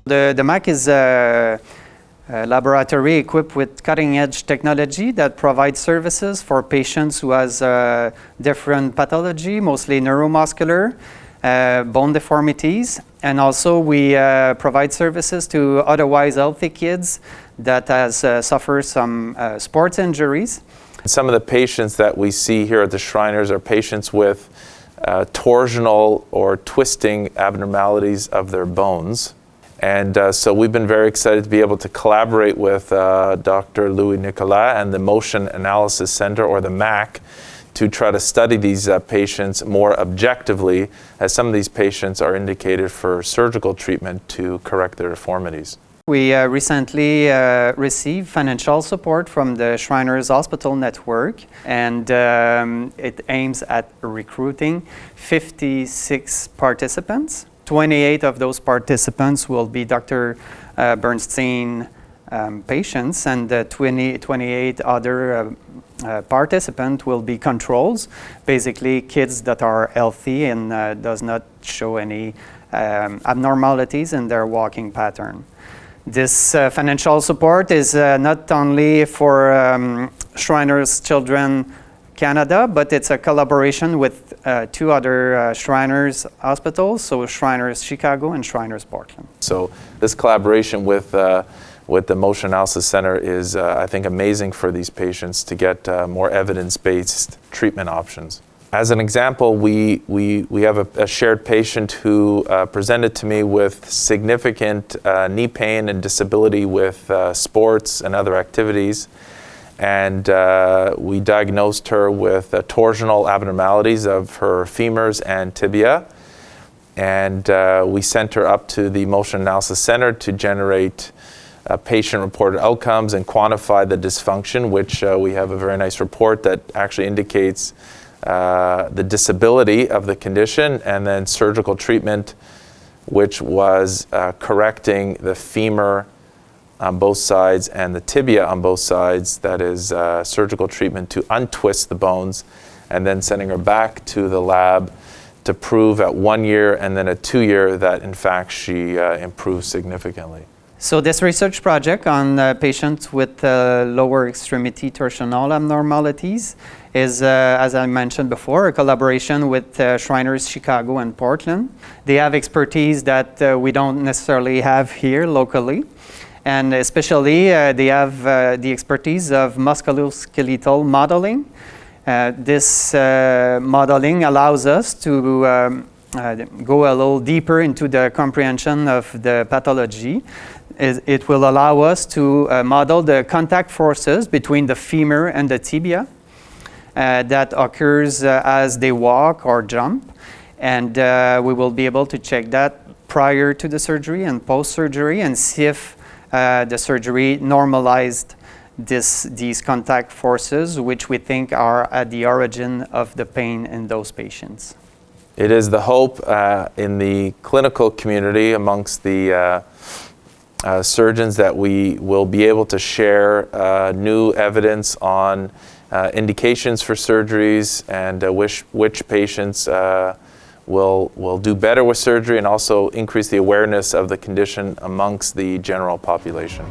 The MAC is a laboratory equipped with cutting-edge technology that provides services for patients who has different pathology, mostly neuromuscular, bone deformities, and also we provide services to otherwise healthy kids that has suffered some sports injuries. Some of the patients that we see here at the Shriners are patients with torsional or twisting abnormalities of their bones. And so we've been very excited to be able to collaborate with Dr. Louis Nicolas and the Motion Analysis Center, or the MAC, to try to study these patients more objectively, as some of these patients are indicated for surgical treatment to correct their deformities. We recently received financial support from the Shriners Hospital Network, and it aims at recruiting 56 participants. 28 of those participants will be Dr. Bernstein patients, and 28 other participants will be controls, basically kids that are healthy and does not show any abnormalities in their walking pattern. This financial support is not only for Shriners Children Canada, but it's a collaboration with two other Shriners hospitals, so Shriners Chicago and Shriners Portland. So this collaboration with the Motion Analysis Center is, I think, amazing for these patients to get more evidence-based treatment options. As an example, we have a shared patient who presented to me with significant knee pain and disability with sports and other activities. And we diagnosed her with torsional abnormalities of her femurs and tibia. And we sent her up to the Motion Analysis Center to generate patient-reported outcomes and quantify the dysfunction, which we have a very nice report that actually indicates the disability of the condition, and then surgical treatment, which was correcting the femur on both sides and the tibia on both sides. That is surgical treatment to untwist the bones, and then sending her back to the lab to prove at 1 year and then at 2 years that in fact she improved significantly. So this research project on patients with lower extremity torsional abnormalities is, as I mentioned before, a collaboration with Shriners Chicago and Portland. They have expertise that we don't necessarily have here locally. And especially, they have the expertise of musculoskeletal modeling. This modeling allows us to go a little deeper into the comprehension of the pathology. It will allow us to model the contact forces between the femur and the tibia that occurs as they walk or jump. And we will be able to check that prior to the surgery and post-surgery, and see if the surgery normalized these contact forces, which we think are at the origin of the pain in those patients. It is the hope in the clinical community amongst the surgeons that we will be able to share new evidence on indications for surgeries, and which patients will do better with surgery, and also increase the awareness of the condition amongst the general population.